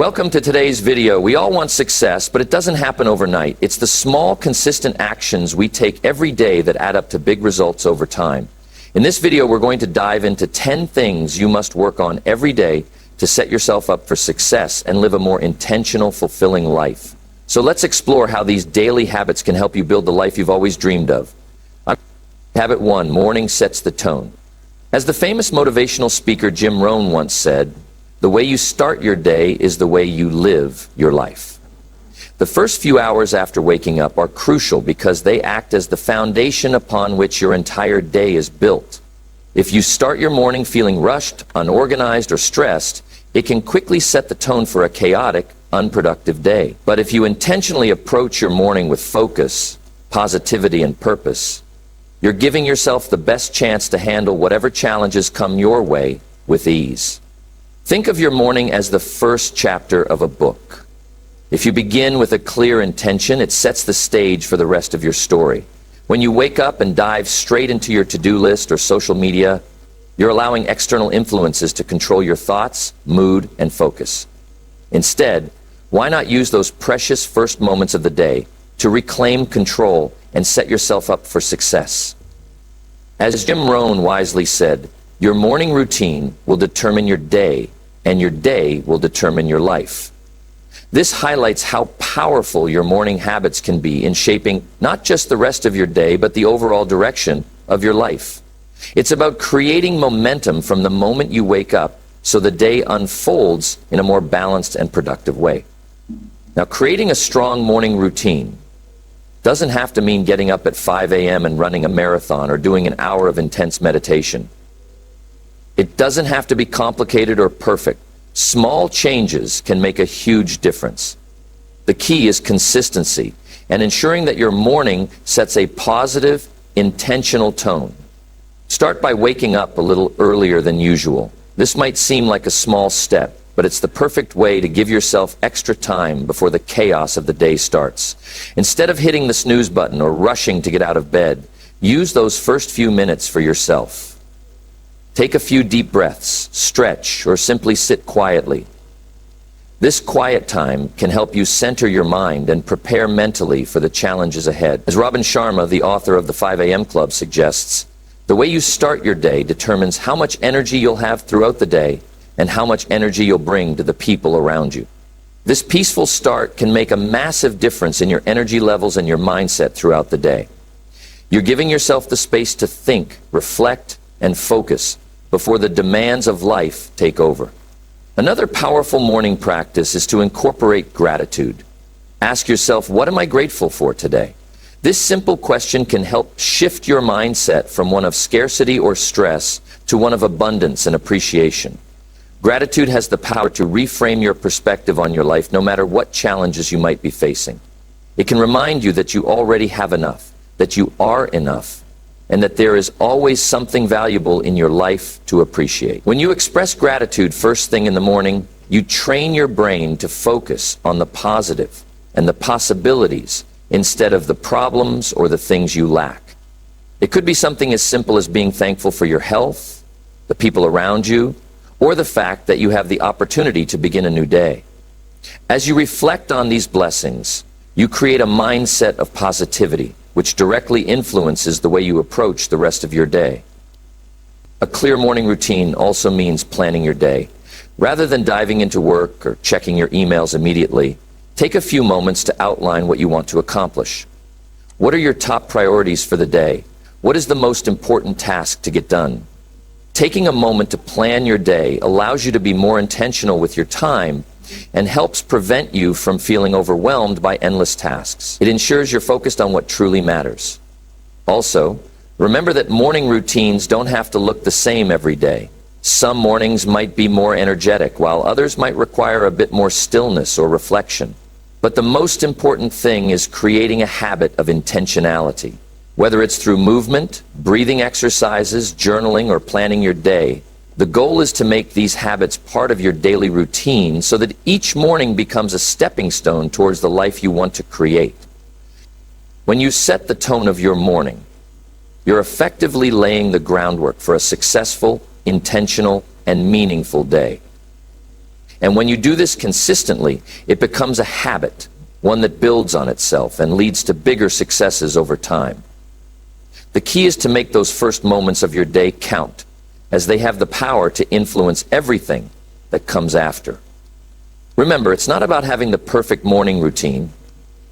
Welcome to today's video. We all want success, but it doesn't happen overnight. It's the small, consistent actions we take every day that add up to big results over time. In this video, we're going to dive into 10 things you must work on every day to set yourself up for success and live a more intentional, fulfilling life. So let's explore how these daily habits can help you build the life you've always dreamed of. Habit 1, morning sets the tone. As the famous motivational speaker Jim Rohn once said, the way you start your day is the way you live your life. The first few hours after waking up are crucial because they act as the foundation upon which your entire day is built. If you start your morning feeling rushed, unorganized, or stressed, it can quickly set the tone for a chaotic, unproductive day. But if you intentionally approach your morning with focus, positivity, and purpose, you're giving yourself the best chance to handle whatever challenges come your way with ease. Think of your morning as the first chapter of a book. If you begin with a clear intention, it sets the stage for the rest of your story. When you wake up and dive straight into your to-do list or social media, you're allowing external influences to control your thoughts, mood, and focus. Instead, why not use those precious first moments of the day to reclaim control and set yourself up for success? As Jim Rohn wisely said, your morning routine will determine your day, and your day will determine your life. This highlights how powerful your morning habits can be in shaping not just the rest of your day, but the overall direction of your life. It's about creating momentum from the moment you wake up so the day unfolds in a more balanced and productive way. Now, creating a strong morning routine doesn't have to mean getting up at 5 a.m. and running a marathon or doing an hour of intense meditation. It doesn't have to be complicated or perfect. Small changes can make a huge difference. The key is consistency and ensuring that your morning sets a positive, intentional tone. Start by waking up a little earlier than usual. This might seem like a small step, but it's the perfect way to give yourself extra time before the chaos of the day starts. Instead of hitting the snooze button or rushing to get out of bed, use those first few minutes for yourself. Take a few deep breaths, stretch, or simply sit quietly. This quiet time can help you center your mind and prepare mentally for the challenges ahead. As Robin Sharma, the author of the 5 a.m. Club, suggests, the way you start your day determines how much energy you'll have throughout the day and how much energy you'll bring to the people around you. This peaceful start can make a massive difference in your energy levels and your mindset throughout the day. You're giving yourself the space to think, reflect, and focus before the demands of life take over. Another powerful morning practice is to incorporate gratitude. Ask yourself, what am I grateful for today? This simple question can help shift your mindset from one of scarcity or stress to one of abundance and appreciation. Gratitude has the power to reframe your perspective on your life no matter what challenges you might be facing. It can remind you that you already have enough, that you are enough, and that there is always something valuable in your life to appreciate. When you express gratitude first thing in the morning, you train your brain to focus on the positive and the possibilities instead of the problems or the things you lack. It could be something as simple as being thankful for your health, the people around you, or the fact that you have the opportunity to begin a new day. As you reflect on these blessings, you create a mindset of positivity, which directly influences the way you approach the rest of your day. A clear morning routine also means planning your day. Rather than diving into work or checking your emails immediately, take a few moments to outline what you want to accomplish. What are your top priorities for the day? What is the most important task to get done? Taking a moment to plan your day allows you to be more intentional with your time and helps prevent you from feeling overwhelmed by endless tasks. It ensures you're focused on what truly matters. Also, remember that morning routines don't have to look the same every day. Some mornings might be more energetic, while others might require a bit more stillness or reflection. But the most important thing is creating a habit of intentionality. Whether it's through movement, breathing exercises, journaling, or planning your day, the goal is to make these habits part of your daily routine so that each morning becomes a stepping stone towards the life you want to create. When you set the tone of your morning, you're effectively laying the groundwork for a successful, intentional, and meaningful day. And when you do this consistently, it becomes a habit, one that builds on itself and leads to bigger successes over time. The key is to make those first moments of your day count, as they have the power to influence everything that comes after. Remember, it's not about having the perfect morning routine.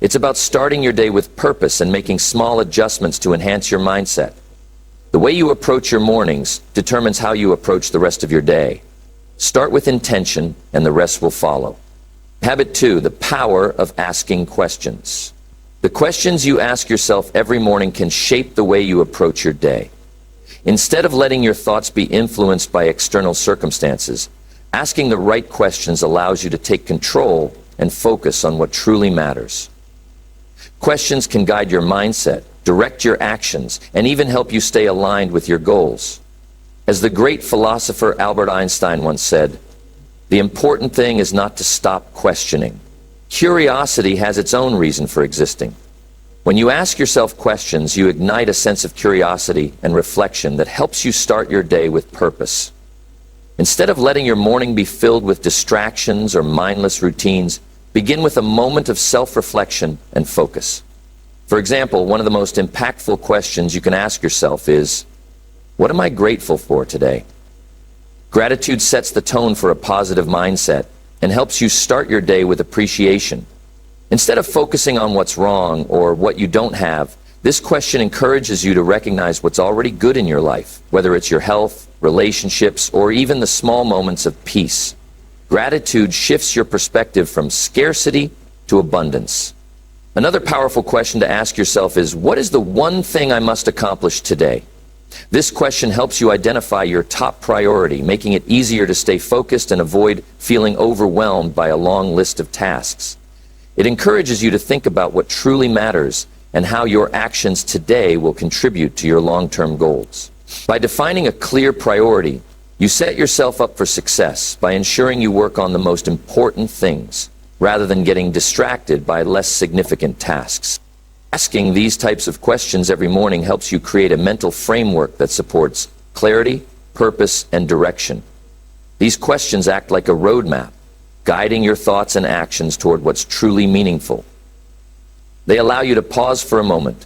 It's about starting your day with purpose and making small adjustments to enhance your mindset. The way you approach your mornings determines how you approach the rest of your day. Start with intention, and the rest will follow. Habit 2, the power of asking questions. The questions you ask yourself every morning can shape the way you approach your day. Instead of letting your thoughts be influenced by external circumstances, asking the right questions allows you to take control and focus on what truly matters. Questions can guide your mindset, direct your actions, and even help you stay aligned with your goals. As the great philosopher Albert Einstein once said, "The important thing is not to stop questioning. Curiosity has its own reason for existing." When you ask yourself questions, you ignite a sense of curiosity and reflection that helps you start your day with purpose. Instead of letting your morning be filled with distractions or mindless routines, begin with a moment of self-reflection and focus. For example, one of the most impactful questions you can ask yourself is, what am I grateful for today? Gratitude sets the tone for a positive mindset and helps you start your day with appreciation. Instead of focusing on what's wrong or what you don't have, this question encourages you to recognize what's already good in your life, whether it's your health, relationships, or even the small moments of peace. Gratitude shifts your perspective from scarcity to abundance. Another powerful question to ask yourself is, what is the one thing I must accomplish today? This question helps you identify your top priority, making it easier to stay focused and avoid feeling overwhelmed by a long list of tasks. It encourages you to think about what truly matters and how your actions today will contribute to your long-term goals. By defining a clear priority, you set yourself up for success by ensuring you work on the most important things, rather than getting distracted by less significant tasks. Asking these types of questions every morning helps you create a mental framework that supports clarity, purpose, and direction. These questions act like a roadmap, guiding your thoughts and actions toward what's truly meaningful. They allow you to pause for a moment,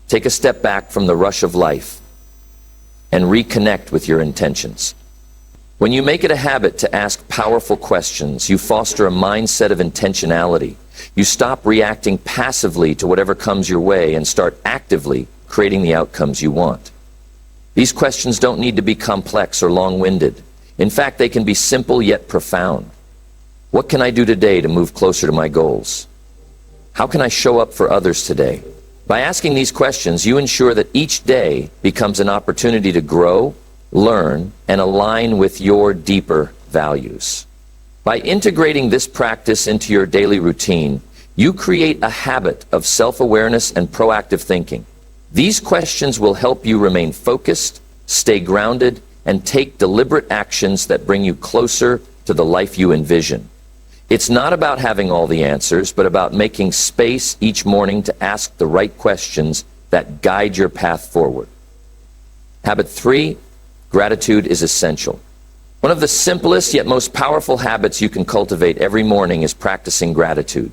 take a step back from the rush of life, and reconnect with your intentions. When you make it a habit to ask powerful questions, you foster a mindset of intentionality. You stop reacting passively to whatever comes your way and start actively creating the outcomes you want. These questions don't need to be complex or long-winded. In fact, they can be simple yet profound. What can I do today to move closer to my goals? How can I show up for others today? By asking these questions, you ensure that each day becomes an opportunity to grow, learn, and align with your deeper values. By integrating this practice into your daily routine, you create a habit of self-awareness and proactive thinking. These questions will help you remain focused, stay grounded, and take deliberate actions that bring you closer to the life you envision. It's not about having all the answers, but about making space each morning to ask the right questions that guide your path forward. Habit 3, gratitude is essential. One of the simplest yet most powerful habits you can cultivate every morning is practicing gratitude.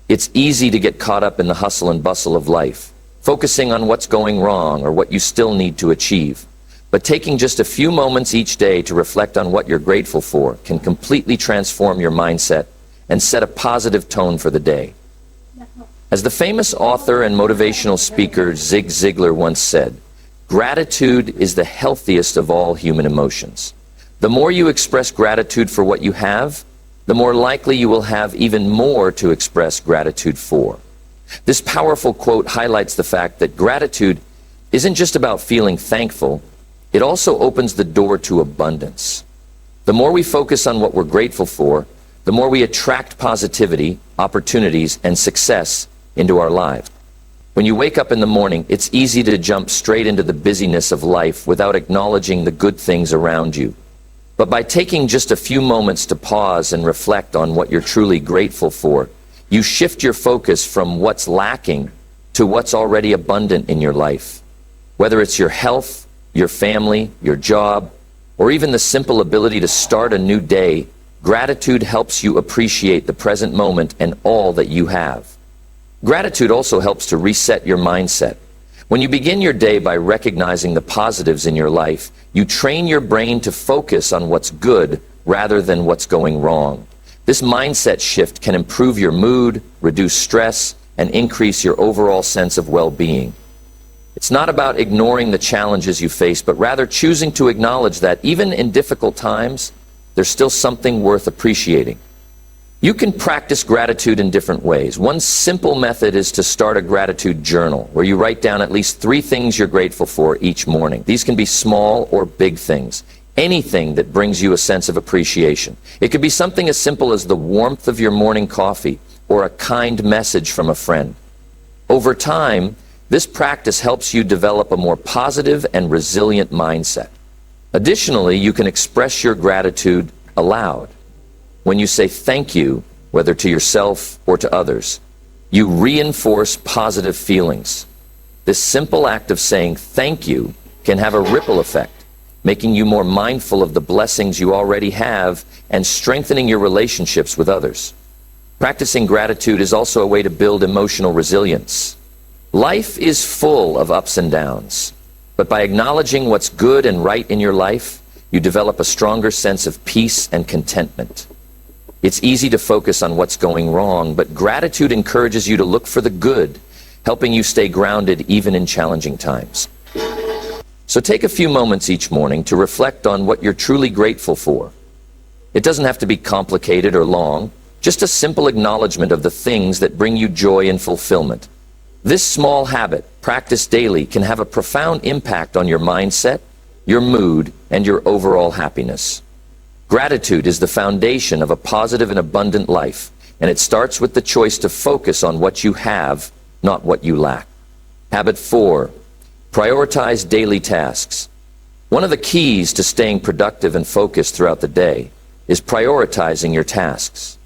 It's easy to get caught up in the hustle and bustle of life, focusing on what's going wrong or what you still need to achieve. But taking just a few moments each day to reflect on what you're grateful for can completely transform your mindset and set a positive tone for the day. As the famous author and motivational speaker Zig Ziglar once said, gratitude is the healthiest of all human emotions. The more you express gratitude for what you have, the more likely you will have even more to express gratitude for. This powerful quote highlights the fact that gratitude isn't just about feeling thankful, it also opens the door to abundance. The more we focus on what we're grateful for, the more we attract positivity, opportunities, and success into our lives. When you wake up in the morning, it's easy to jump straight into the busyness of life without acknowledging the good things around you. But by taking just a few moments to pause and reflect on what you're truly grateful for, you shift your focus from what's lacking to what's already abundant in your life. Whether it's your health, your family, your job, or even the simple ability to start a new day, Gratitude helps you appreciate the present moment and all that you have. Gratitude also helps to reset your mindset. When you begin your day by recognizing the positives in your life, you train your brain to focus on what's good rather than what's going wrong. This mindset shift can improve your mood, reduce stress, and increase your overall sense of well-being. It's not about ignoring the challenges you face, but rather choosing to acknowledge that even in difficult times, there's still something worth appreciating. You can practice gratitude in different ways. One simple method is to start a gratitude journal, where you write down at least 3 things you're grateful for each morning. These can be small or big things. Anything that brings you a sense of appreciation. It could be something as simple as the warmth of your morning coffee or a kind message from a friend. Over time, this practice helps you develop a more positive and resilient mindset. Additionally, you can express your gratitude aloud. When you say thank you, whether to yourself or to others, you reinforce positive feelings. This simple act of saying thank you can have a ripple effect, making you more mindful of the blessings you already have and strengthening your relationships with others. Practicing gratitude is also a way to build emotional resilience. Life is full of ups and downs, but by acknowledging what's good and right in your life, you develop a stronger sense of peace and contentment. It's easy to focus on what's going wrong, but gratitude encourages you to look for the good, helping you stay grounded even in challenging times. So take a few moments each morning to reflect on what you're truly grateful for. It doesn't have to be complicated or long, just a simple acknowledgement of the things that bring you joy and fulfillment. This small habit, practiced daily, can have a profound impact on your mindset, your mood, and your overall happiness. Gratitude is the foundation of a positive and abundant life, and it starts with the choice to focus on what you have, not what you lack. Habit 4. Prioritize daily tasks. One of the keys to staying productive and focused throughout the day is prioritizing your tasks.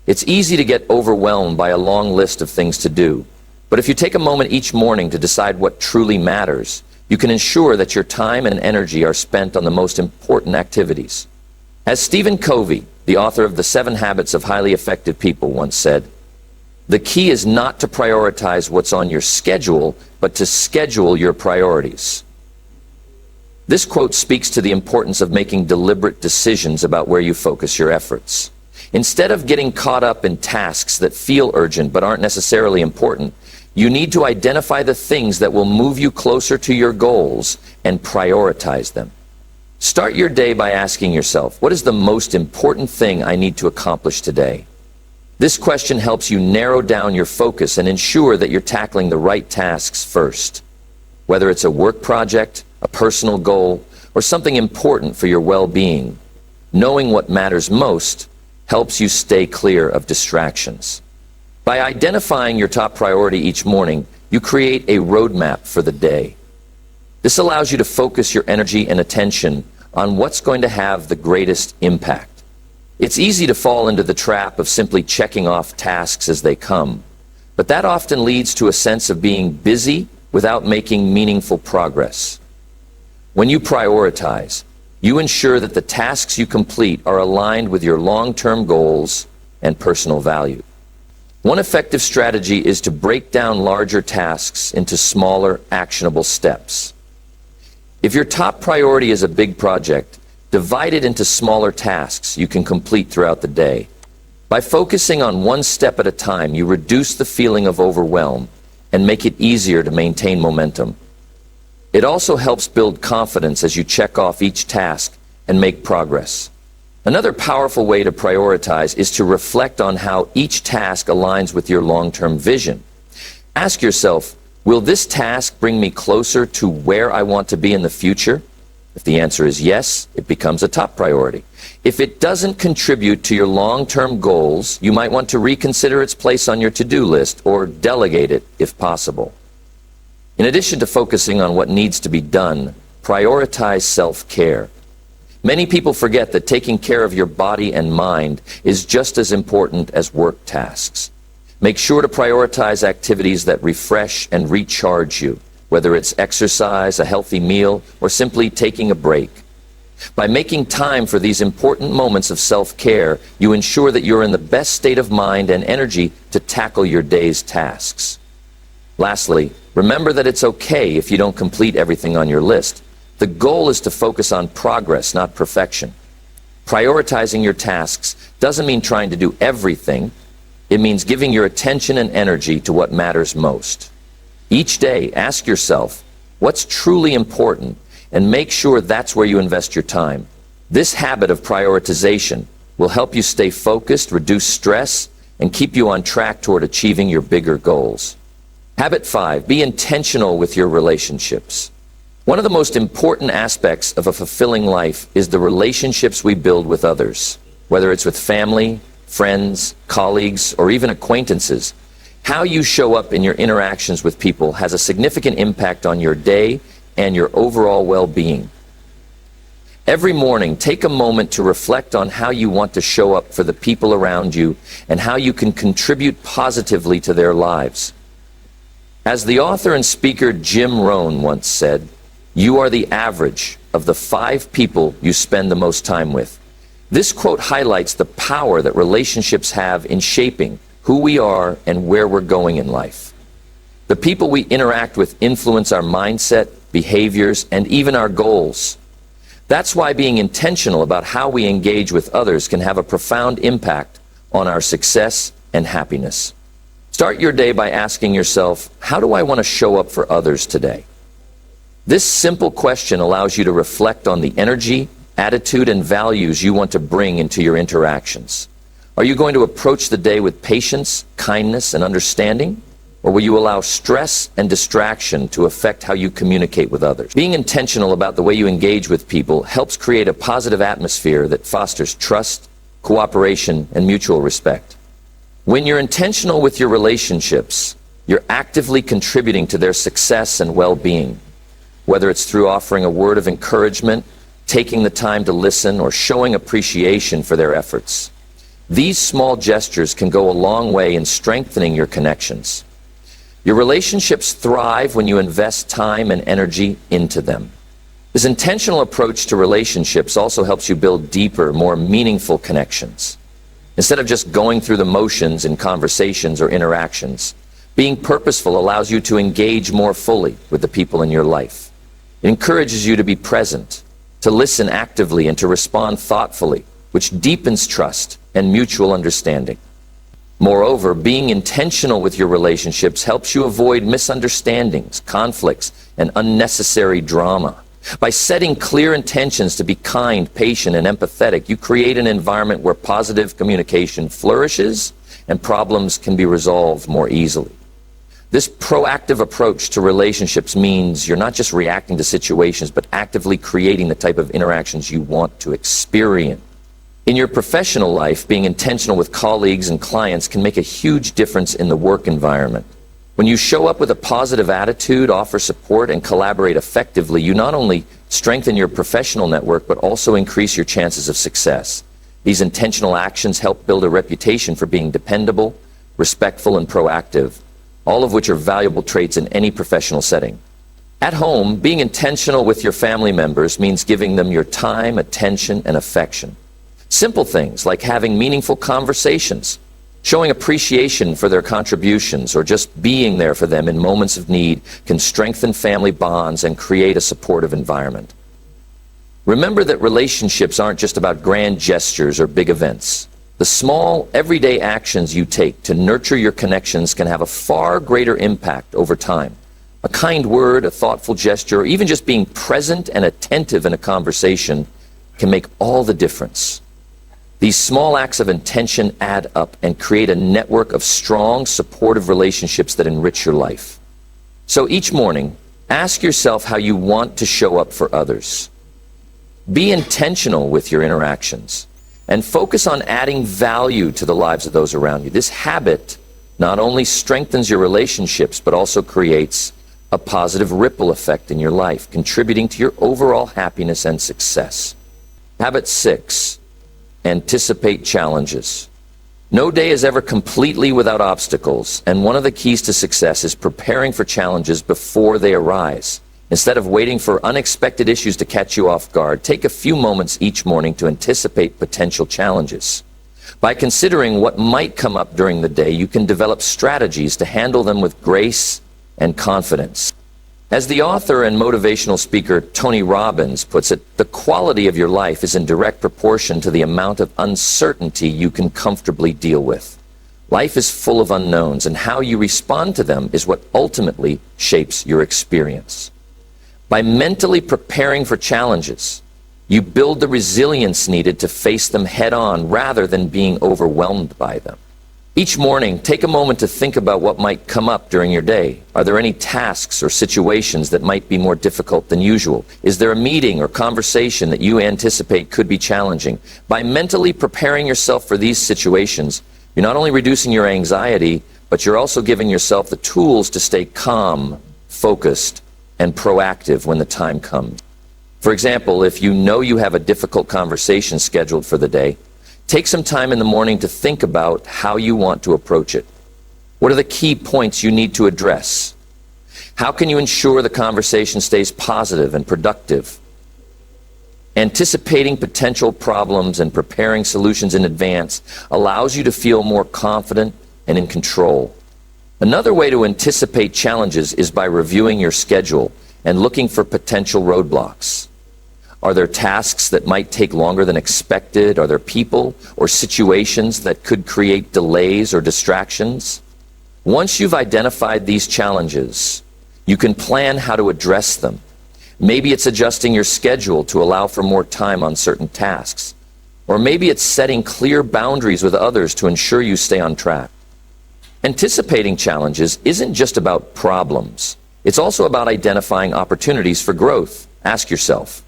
It's easy to get overwhelmed by a long list of things to do, but if you take a moment each morning to decide what truly matters, you can ensure that your time and energy are spent on the most important activities. As Stephen Covey, the author of The 7 Habits of Highly Effective People, once said, "The key is not to prioritize what's on your schedule, but to schedule your priorities." This quote speaks to the importance of making deliberate decisions about where you focus your efforts. Instead of getting caught up in tasks that feel urgent but aren't necessarily important, you need to identify the things that will move you closer to your goals and prioritize them. Start your day by asking yourself, what is the most important thing I need to accomplish today? This question helps you narrow down your focus and ensure that you're tackling the right tasks first. Whether it's a work project, a personal goal, or something important for your well-being, knowing what matters most helps you stay clear of distractions. By identifying your top priority each morning, you create a roadmap for the day. This allows you to focus your energy and attention on what's going to have the greatest impact. It's easy to fall into the trap of simply checking off tasks as they come, but that often leads to a sense of being busy without making meaningful progress. When you prioritize, you ensure that the tasks you complete are aligned with your long-term goals and personal value. One effective strategy is to break down larger tasks into smaller, actionable steps. If your top priority is a big project, divide it into smaller tasks you can complete throughout the day. By focusing on one step at a time, you reduce the feeling of overwhelm and make it easier to maintain momentum. It also helps build confidence as you check off each task and make progress. Another powerful way to prioritize is to reflect on how each task aligns with your long-term vision. Ask yourself, will this task bring me closer to where I want to be in the future? If the answer is yes, it becomes a top priority. If it doesn't contribute to your long-term goals, you might want to reconsider its place on your to-do list or delegate it if possible. In addition to focusing on what needs to be done, prioritize self-care. Many people forget that taking care of your body and mind is just as important as work tasks. Make sure to prioritize activities that refresh and recharge you, whether it's exercise, a healthy meal, or simply taking a break. By making time for these important moments of self-care, you ensure that you're in the best state of mind and energy to tackle your day's tasks. Lastly, remember that it's okay if you don't complete everything on your list. The goal is to focus on progress, not perfection. Prioritizing your tasks doesn't mean trying to do everything. It means giving your attention and energy to what matters most. Each day, ask yourself, what's truly important, and make sure that's where you invest your time. This habit of prioritization will help you stay focused, reduce stress, and keep you on track toward achieving your bigger goals. Habit 5, be intentional with your relationships. One of the most important aspects of a fulfilling life is the relationships we build with others, whether it's with family, friends, colleagues, or even acquaintances. How you show up in your interactions with people has a significant impact on your day and your overall well-being. Every morning, take a moment to reflect on how you want to show up for the people around you and how you can contribute positively to their lives. As the author and speaker Jim Rohn once said, "You are the average of the 5 people you spend the most time with." This quote highlights the power that relationships have in shaping who we are and where we're going in life. The people we interact with influence our mindset, behaviors, and even our goals. That's why being intentional about how we engage with others can have a profound impact on our success and happiness. Start your day by asking yourself, how do I want to show up for others today? This simple question allows you to reflect on the energy, attitude, and values you want to bring into your interactions. Are you going to approach the day with patience, kindness, and understanding? Or will you allow stress and distraction to affect how you communicate with others? Being intentional about the way you engage with people helps create a positive atmosphere that fosters trust, cooperation, and mutual respect. When you're intentional with your relationships, you're actively contributing to their success and well-being, whether it's through offering a word of encouragement, taking the time to listen, or showing appreciation for their efforts. These small gestures can go a long way in strengthening your connections. Your relationships thrive when you invest time and energy into them. This intentional approach to relationships also helps you build deeper, more meaningful connections. Instead of just going through the motions in conversations or interactions, being purposeful allows you to engage more fully with the people in your life. It encourages you to be present, to listen actively, and to respond thoughtfully, which deepens trust and mutual understanding. Moreover, being intentional with your relationships helps you avoid misunderstandings, conflicts, and unnecessary drama. By setting clear intentions to be kind, patient, and empathetic, you create an environment where positive communication flourishes and problems can be resolved more easily. This proactive approach to relationships means you're not just reacting to situations, but actively creating the type of interactions you want to experience. In your professional life, being intentional with colleagues and clients can make a huge difference in the work environment. When you show up with a positive attitude, offer support, and collaborate effectively, you not only strengthen your professional network, but also increase your chances of success. These intentional actions help build a reputation for being dependable, respectful, and proactive, all of which are valuable traits in any professional setting. At home, being intentional with your family members means giving them your time, attention, and affection. Simple things like having meaningful conversations, showing appreciation for their contributions, or just being there for them in moments of need can strengthen family bonds and create a supportive environment. Remember that relationships aren't just about grand gestures or big events. The small, everyday actions you take to nurture your connections can have a far greater impact over time. A kind word, a thoughtful gesture, or even just being present and attentive in a conversation can make all the difference. These small acts of intention add up and create a network of strong, supportive relationships that enrich your life. So each morning, ask yourself how you want to show up for others. Be intentional with your interactions and focus on adding value to the lives of those around you. This habit not only strengthens your relationships, but also creates a positive ripple effect in your life, contributing to your overall happiness and success. Habit 6. Anticipate challenges. No day is ever completely without obstacles, and one of the keys to success is preparing for challenges before they arise. Instead of waiting for unexpected issues to catch you off guard, take a few moments each morning to anticipate potential challenges. By considering what might come up during the day, you can develop strategies to handle them with grace and confidence. As the author and motivational speaker Tony Robbins puts it, the quality of your life is in direct proportion to the amount of uncertainty you can comfortably deal with. Life is full of unknowns, and how you respond to them is what ultimately shapes your experience. By mentally preparing for challenges, you build the resilience needed to face them head-on rather than being overwhelmed by them. Each morning, take a moment to think about what might come up during your day. Are there any tasks or situations that might be more difficult than usual? Is there a meeting or conversation that you anticipate could be challenging? By mentally preparing yourself for these situations, you're not only reducing your anxiety, but you're also giving yourself the tools to stay calm, focused, and proactive when the time comes. For example, if you know you have a difficult conversation scheduled for the day, take some time in the morning to think about how you want to approach it. What are the key points you need to address? How can you ensure the conversation stays positive and productive? Anticipating potential problems and preparing solutions in advance allows you to feel more confident and in control. Another way to anticipate challenges is by reviewing your schedule and looking for potential roadblocks. Are there tasks that might take longer than expected? Are there people or situations that could create delays or distractions? Once you've identified these challenges, you can plan how to address them. Maybe it's adjusting your schedule to allow for more time on certain tasks. Or maybe it's setting clear boundaries with others to ensure you stay on track. Anticipating challenges isn't just about problems. It's also about identifying opportunities for growth. Ask yourself,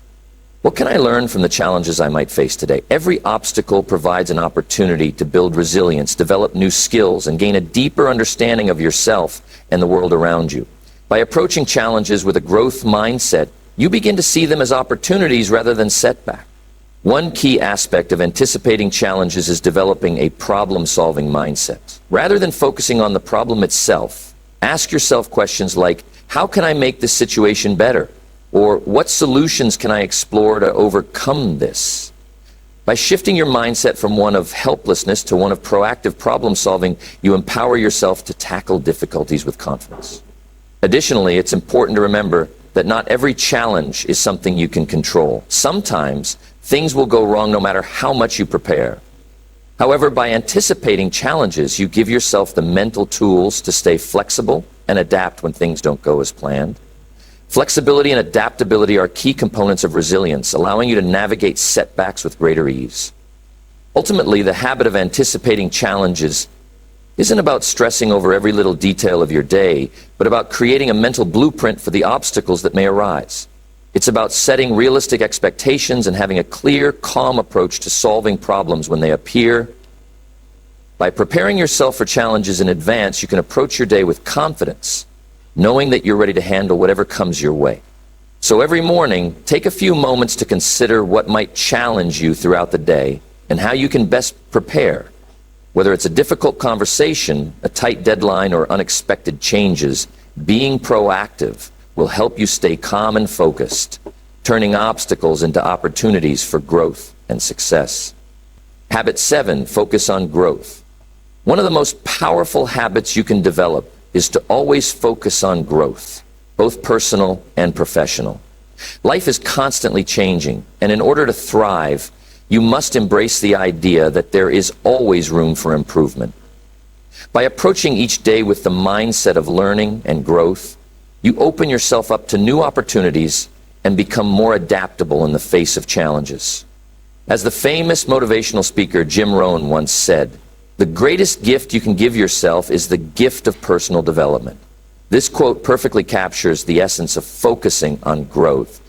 what can I learn from the challenges I might face today? Every obstacle provides an opportunity to build resilience, develop new skills, and gain a deeper understanding of yourself and the world around you. By approaching challenges with a growth mindset, you begin to see them as opportunities rather than setbacks. One key aspect of anticipating challenges is developing a problem-solving mindset. Rather than focusing on the problem itself, ask yourself questions like, how can I make this situation better? Or what solutions can I explore to overcome this? By shifting your mindset from one of helplessness to one of proactive problem solving, you empower yourself to tackle difficulties with confidence. Additionally, it's important to remember that not every challenge is something you can control. Sometimes things will go wrong no matter how much you prepare. However, by anticipating challenges, you give yourself the mental tools to stay flexible and adapt when things don't go as planned. Flexibility and adaptability are key components of resilience, allowing you to navigate setbacks with greater ease. Ultimately, the habit of anticipating challenges isn't about stressing over every little detail of your day, but about creating a mental blueprint for the obstacles that may arise. It's about setting realistic expectations and having a clear, calm approach to solving problems when they appear. By preparing yourself for challenges in advance, you can approach your day with confidence, knowing that you're ready to handle whatever comes your way. So every morning, take a few moments to consider what might challenge you throughout the day and how you can best prepare. Whether it's a difficult conversation, a tight deadline, or unexpected changes, being proactive will help you stay calm and focused, turning obstacles into opportunities for growth and success. Habit 7, focus on growth. One of the most powerful habits you can develop is to always focus on growth, both personal and professional. Life is constantly changing, and in order to thrive, you must embrace the idea that there is always room for improvement. By approaching each day with the mindset of learning and growth, you open yourself up to new opportunities and become more adaptable in the face of challenges. As the famous motivational speaker Jim Rohn once said, the greatest gift you can give yourself is the gift of personal development. This quote perfectly captures the essence of focusing on growth.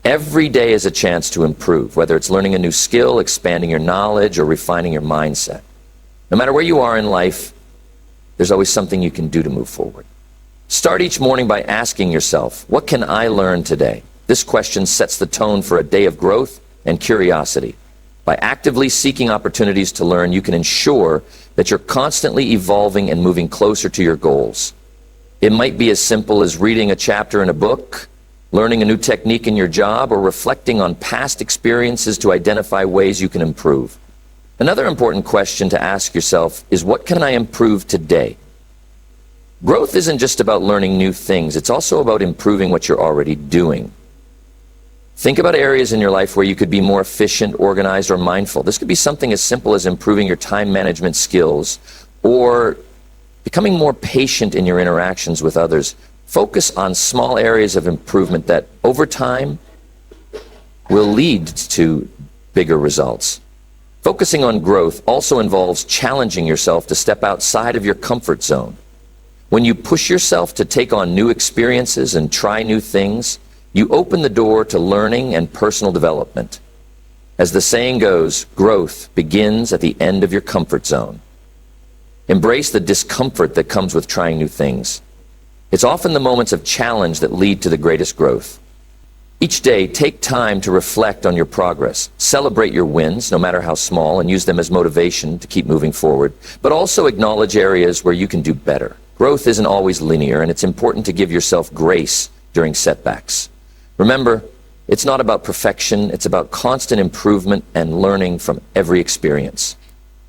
Every day is a chance to improve, whether it's learning a new skill, expanding your knowledge, or refining your mindset. No matter where you are in life, there's always something you can do to move forward. Start each morning by asking yourself, what can I learn today? This question sets the tone for a day of growth and curiosity. By actively seeking opportunities to learn, you can ensure that you're constantly evolving and moving closer to your goals. It might be as simple as reading a chapter in a book, learning a new technique in your job, or reflecting on past experiences to identify ways you can improve. Another important question to ask yourself is, what can I improve today? Growth isn't just about learning new things, it's also about improving what you're already doing. Think about areas in your life where you could be more efficient, organized, or mindful. This could be something as simple as improving your time management skills or becoming more patient in your interactions with others. Focus on small areas of improvement that, over time, will lead to bigger results. Focusing on growth also involves challenging yourself to step outside of your comfort zone. When you push yourself to take on new experiences and try new things, you open the door to learning and personal development. As the saying goes, growth begins at the end of your comfort zone. Embrace the discomfort that comes with trying new things. It's often the moments of challenge that lead to the greatest growth. Each day, take time to reflect on your progress. Celebrate your wins, no matter how small, and use them as motivation to keep moving forward. But also acknowledge areas where you can do better. Growth isn't always linear, and it's important to give yourself grace during setbacks. Remember, it's not about perfection, it's about constant improvement and learning from every experience.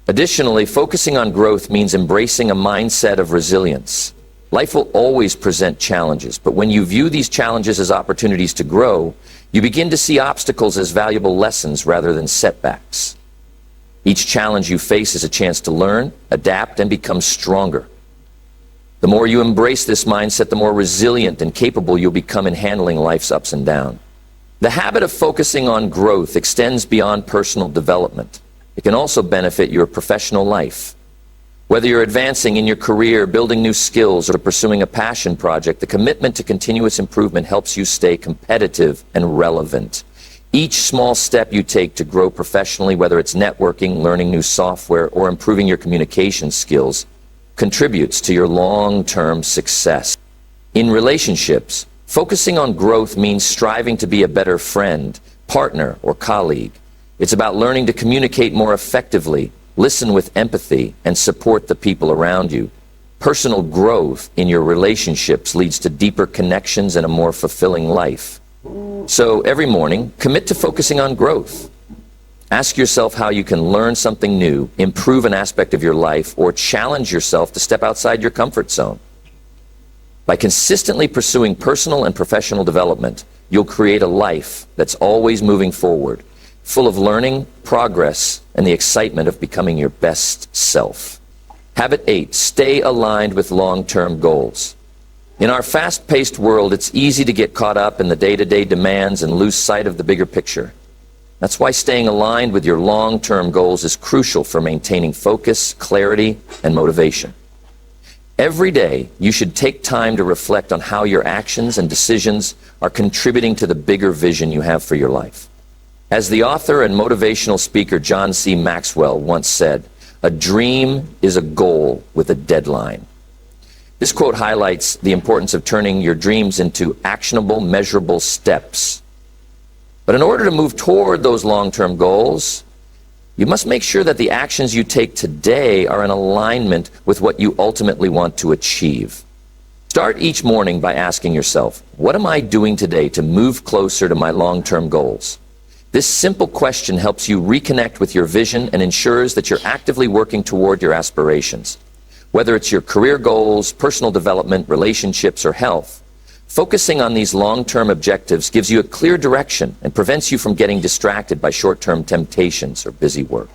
Additionally, focusing on growth means embracing a mindset of resilience. Life will always present challenges, but when you view these challenges as opportunities to grow, you begin to see obstacles as valuable lessons rather than setbacks. Each challenge you face is a chance to learn, adapt, and become stronger. The more you embrace this mindset, the more resilient and capable you'll become in handling life's ups and downs. The habit of focusing on growth extends beyond personal development. It can also benefit your professional life. Whether you're advancing in your career, building new skills, or pursuing a passion project, the commitment to continuous improvement helps you stay competitive and relevant. Each small step you take to grow professionally, whether it's networking, learning new software, or improving your communication skills, contributes to your long-term success. In relationships, focusing on growth means striving to be a better friend, partner, or colleague. It's about learning to communicate more effectively, listen with empathy, and support the people around you. Personal growth in your relationships leads to deeper connections and a more fulfilling life. So every morning, commit to focusing on growth. Ask yourself how you can learn something new, improve an aspect of your life, or challenge yourself to step outside your comfort zone. By consistently pursuing personal and professional development, you'll create a life that's always moving forward, full of learning, progress, and the excitement of becoming your best self. Habit 8, stay aligned with long-term goals. In our fast-paced world, it's easy to get caught up in the day-to-day demands and lose sight of the bigger picture. That's why staying aligned with your long-term goals is crucial for maintaining focus, clarity, and motivation. Every day, you should take time to reflect on how your actions and decisions are contributing to the bigger vision you have for your life. As the author and motivational speaker John C. Maxwell once said, "A dream is a goal with a deadline." This quote highlights the importance of turning your dreams into actionable, measurable steps. But in order to move toward those long-term goals, you must make sure that the actions you take today are in alignment with what you ultimately want to achieve. Start each morning by asking yourself, what am I doing today to move closer to my long-term goals? This simple question helps you reconnect with your vision and ensures that you're actively working toward your aspirations. Whether it's your career goals, personal development, relationships, or health, focusing on these long-term objectives gives you a clear direction and prevents you from getting distracted by short-term temptations or busy work.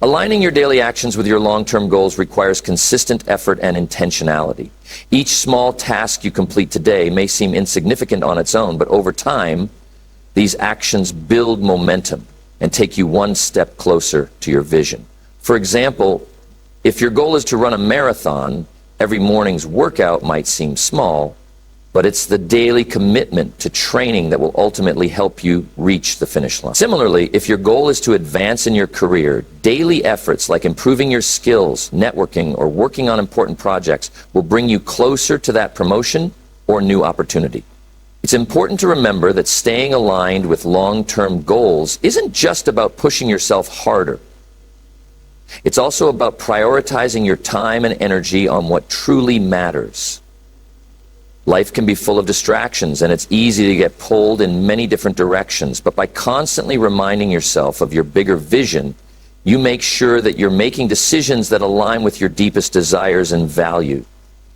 Aligning your daily actions with your long-term goals requires consistent effort and intentionality. Each small task you complete today may seem insignificant on its own, but over time, these actions build momentum and take you one step closer to your vision. For example, if your goal is to run a marathon, every morning's workout might seem small, but it's the daily commitment to training that will ultimately help you reach the finish line. Similarly, if your goal is to advance in your career, daily efforts like improving your skills, networking, or working on important projects will bring you closer to that promotion or new opportunity. It's important to remember that staying aligned with long-term goals isn't just about pushing yourself harder. It's also about prioritizing your time and energy on what truly matters. Life can be full of distractions, and it's easy to get pulled in many different directions. But by constantly reminding yourself of your bigger vision, you make sure that you're making decisions that align with your deepest desires and values.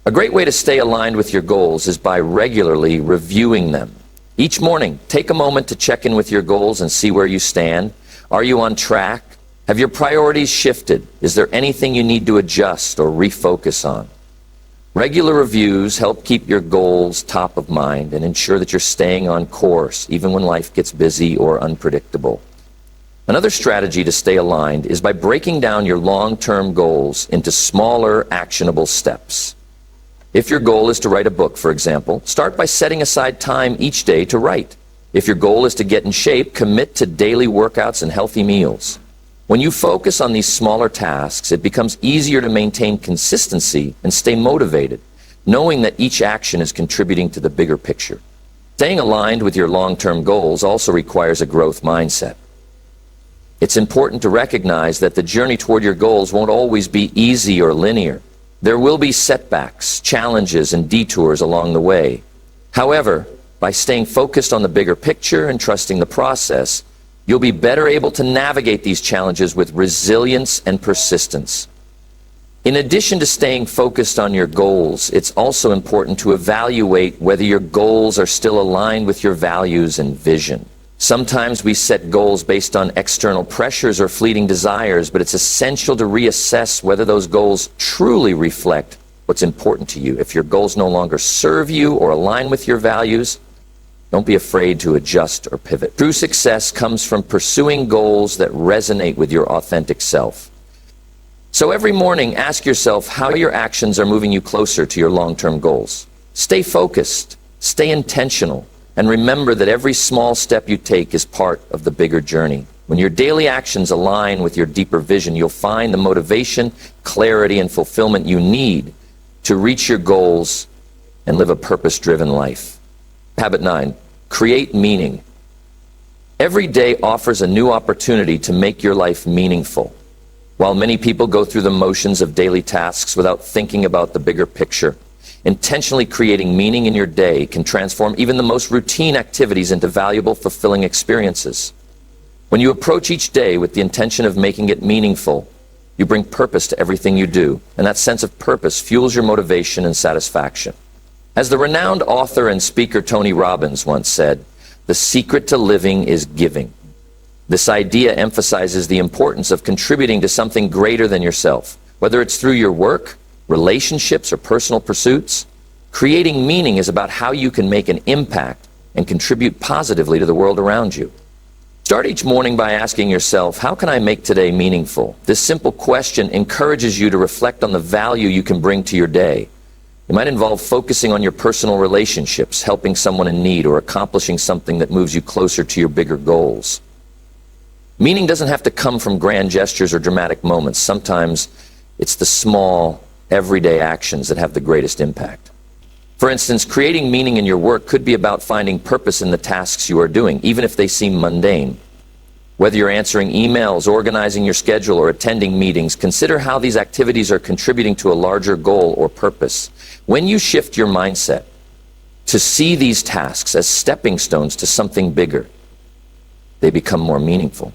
A great way to stay aligned with your goals is by regularly reviewing them. Each morning, take a moment to check in with your goals and see where you stand. Are you on track? Have your priorities shifted? Is there anything you need to adjust or refocus on? Regular reviews help keep your goals top of mind and ensure that you're staying on course, even when life gets busy or unpredictable. Another strategy to stay aligned is by breaking down your long-term goals into smaller, actionable steps. If your goal is to write a book, for example, start by setting aside time each day to write. If your goal is to get in shape, commit to daily workouts and healthy meals. When you focus on these smaller tasks, it becomes easier to maintain consistency and stay motivated, knowing that each action is contributing to the bigger picture. Staying aligned with your long-term goals also requires a growth mindset. It's important to recognize that the journey toward your goals won't always be easy or linear. There will be setbacks, challenges, and detours along the way. However, by staying focused on the bigger picture and trusting the process, you'll be better able to navigate these challenges with resilience and persistence. In addition to staying focused on your goals, it's also important to evaluate whether your goals are still aligned with your values and vision. Sometimes we set goals based on external pressures or fleeting desires, but it's essential to reassess whether those goals truly reflect what's important to you. If your goals no longer serve you or align with your values, don't be afraid to adjust or pivot. True success comes from pursuing goals that resonate with your authentic self. So every morning, ask yourself how your actions are moving you closer to your long-term goals. Stay focused, stay intentional, and remember that every small step you take is part of the bigger journey. When your daily actions align with your deeper vision, you'll find the motivation, clarity, and fulfillment you need to reach your goals and live a purpose-driven life. Habit 9, create meaning. Every day offers a new opportunity to make your life meaningful. While many people go through the motions of daily tasks without thinking about the bigger picture, intentionally creating meaning in your day can transform even the most routine activities into valuable, fulfilling experiences. When you approach each day with the intention of making it meaningful, you bring purpose to everything you do, and that sense of purpose fuels your motivation and satisfaction. As the renowned author and speaker Tony Robbins once said, "The secret to living is giving." This idea emphasizes the importance of contributing to something greater than yourself, whether it's through your work, relationships, or personal pursuits. Creating meaning is about how you can make an impact and contribute positively to the world around you. Start each morning by asking yourself, how can I make today meaningful? This simple question encourages you to reflect on the value you can bring to your day. It might involve focusing on your personal relationships, helping someone in need, or accomplishing something that moves you closer to your bigger goals. Meaning doesn't have to come from grand gestures or dramatic moments. Sometimes it's the small, everyday actions that have the greatest impact. For instance, creating meaning in your work could be about finding purpose in the tasks you are doing, even if they seem mundane. Whether you're answering emails, organizing your schedule, or attending meetings, consider how these activities are contributing to a larger goal or purpose. When you shift your mindset to see these tasks as stepping stones to something bigger, they become more meaningful.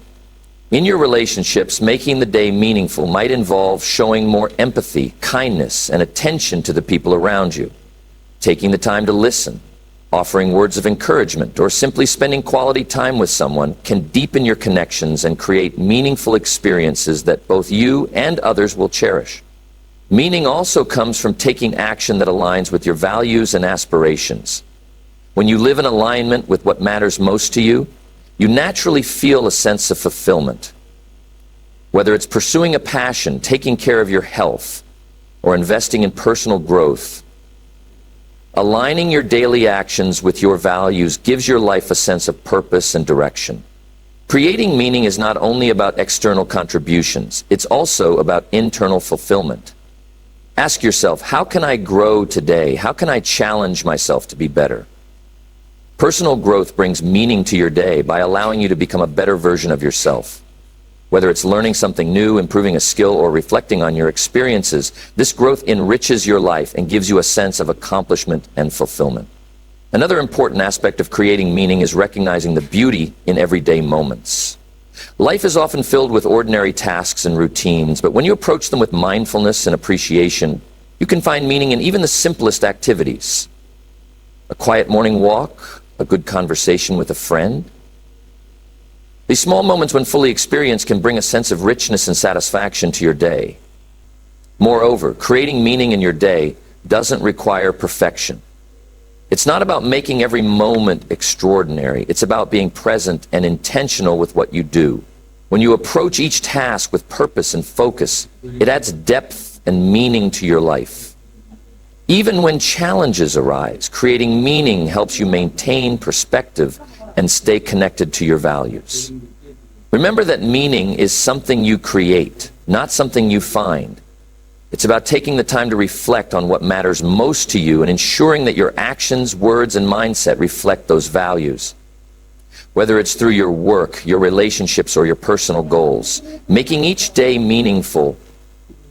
In your relationships, making the day meaningful might involve showing more empathy, kindness, and attention to the people around you. Taking the time to listen, offering words of encouragement, or simply spending quality time with someone can deepen your connections and create meaningful experiences that both you and others will cherish. Meaning also comes from taking action that aligns with your values and aspirations. When you live in alignment with what matters most to you, you naturally feel a sense of fulfillment. Whether it's pursuing a passion, taking care of your health, or investing in personal growth, aligning your daily actions with your values gives your life a sense of purpose and direction. Creating meaning is not only about external contributions, it's also about internal fulfillment. Ask yourself, how can I grow today? How can I challenge myself to be better? Personal growth brings meaning to your day by allowing you to become a better version of yourself. Whether it's learning something new, improving a skill, or reflecting on your experiences, this growth enriches your life and gives you a sense of accomplishment and fulfillment. Another important aspect of creating meaning is recognizing the beauty in everyday moments. Life is often filled with ordinary tasks and routines, but when you approach them with mindfulness and appreciation, you can find meaning in even the simplest activities. A quiet morning walk, a good conversation with a friend. These small moments, when fully experienced, can bring a sense of richness and satisfaction to your day. Moreover, creating meaning in your day doesn't require perfection. It's not about making every moment extraordinary. It's about being present and intentional with what you do. When you approach each task with purpose and focus, it adds depth and meaning to your life. Even when challenges arise, creating meaning helps you maintain perspective and stay connected to your values. Remember that meaning is something you create, not something you find. It's about taking the time to reflect on what matters most to you and ensuring that your actions, words, and mindset reflect those values. Whether it's through your work, your relationships, or your personal goals, making each day meaningful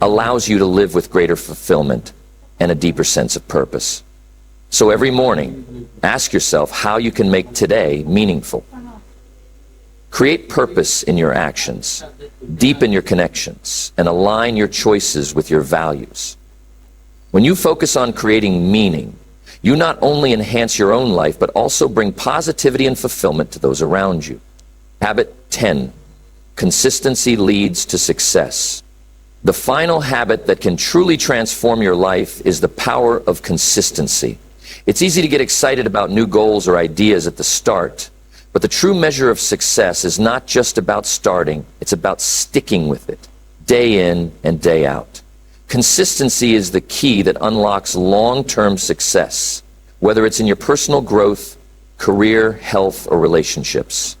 allows you to live with greater fulfillment and a deeper sense of purpose. So every morning, ask yourself how you can make today meaningful. Create purpose in your actions, deepen your connections, and align your choices with your values. When you focus on creating meaning, you not only enhance your own life, but also bring positivity and fulfillment to those around you. Habit 10. Consistency leads to success. The final habit that can truly transform your life is the power of consistency. It's easy to get excited about new goals or ideas at the start, but the true measure of success is not just about starting, it's about sticking with it, day in and day out. Consistency is the key that unlocks long-term success, whether it's in your personal growth, career, health, or relationships.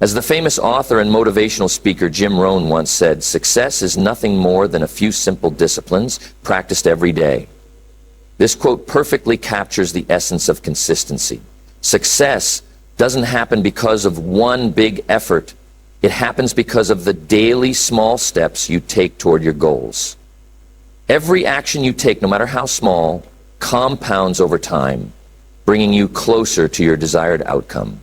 As the famous author and motivational speaker Jim Rohn once said, success is nothing more than a few simple disciplines practiced every day. This quote perfectly captures the essence of consistency. Success doesn't happen because of one big effort. It happens because of the daily small steps you take toward your goals. Every action you take, no matter how small, compounds over time, bringing you closer to your desired outcome.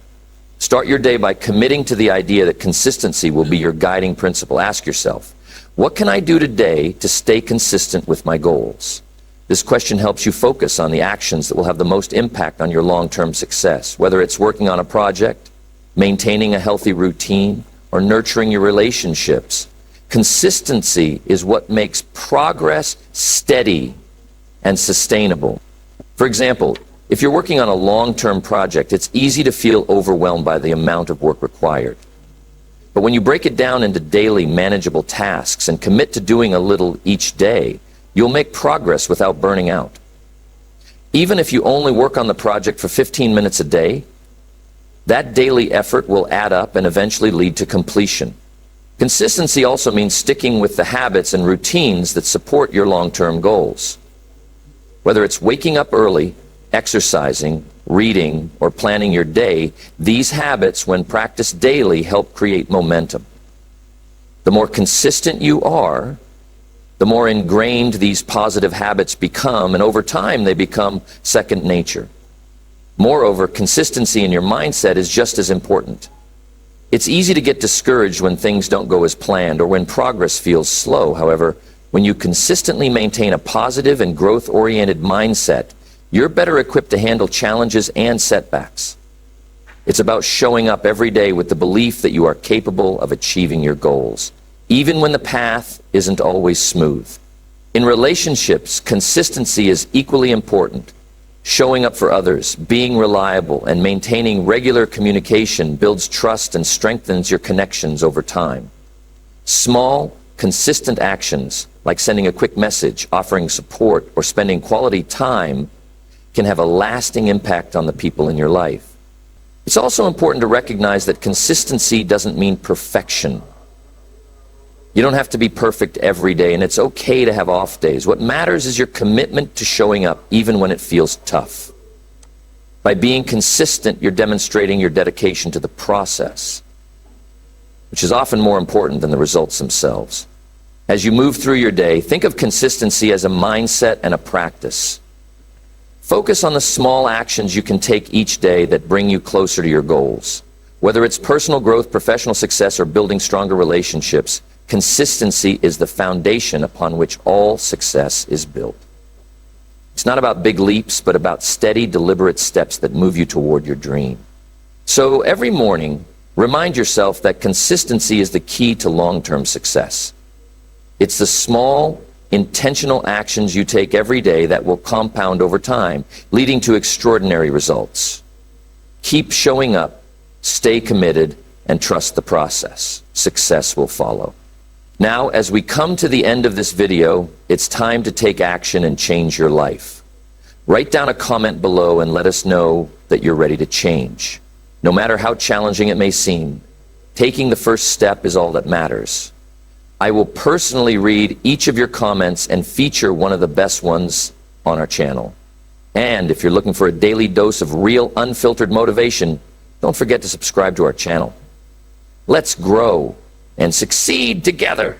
Start your day by committing to the idea that consistency will be your guiding principle. Ask yourself, what can I do today to stay consistent with my goals? This question helps you focus on the actions that will have the most impact on your long-term success, whether it's working on a project, maintaining a healthy routine, or nurturing your relationships. Consistency is what makes progress steady and sustainable. For example, if you're working on a long-term project, it's easy to feel overwhelmed by the amount of work required. But when you break it down into daily manageable tasks and commit to doing a little each day, you'll make progress without burning out. Even if you only work on the project for 15 minutes a day, that daily effort will add up and eventually lead to completion. Consistency also means sticking with the habits and routines that support your long-term goals. Whether it's waking up early, exercising, reading, or planning your day, these habits, when practiced daily, help create momentum. The more consistent you are, the more ingrained these positive habits become, and over time they become second nature. Moreover, consistency in your mindset is just as important. It's easy to get discouraged when things don't go as planned or when progress feels slow. However, when you consistently maintain a positive and growth-oriented mindset, you're better equipped to handle challenges and setbacks. It's about showing up every day with the belief that you are capable of achieving your goals, even when the path isn't always smooth. In relationships, consistency is equally important. Showing up for others, being reliable, and maintaining regular communication builds trust and strengthens your connections over time. Small, consistent actions, like sending a quick message, offering support, or spending quality time, can have a lasting impact on the people in your life. It's also important to recognize that consistency doesn't mean perfection. You don't have to be perfect every day, and it's okay to have off days. What matters is your commitment to showing up even when it feels tough. By being consistent, you're demonstrating your dedication to the process. which is often more important than the results themselves. As you move through your day, think of consistency as a mindset and a practice. Focus on the small actions you can take each day that bring you closer to your goals. Whether it's personal growth, professional success, or building stronger relationships, consistency is the foundation upon which all success is built. It's not about big leaps, but about steady, deliberate steps that move you toward your dream. So every morning, remind yourself that consistency is the key to long-term success. It's the small, intentional actions you take every day that will compound over time, leading to extraordinary results. Keep showing up, stay committed, and trust the process. Success will follow. Now, as we come to the end of this video, it's time to take action and change your life. Write down a comment below and let us know that you're ready to change. No matter how challenging it may seem, taking the first step is all that matters. I will personally read each of your comments and feature one of the best ones on our channel. And if you're looking for a daily dose of real, unfiltered motivation, don't forget to subscribe to our channel. Let's grow and succeed together.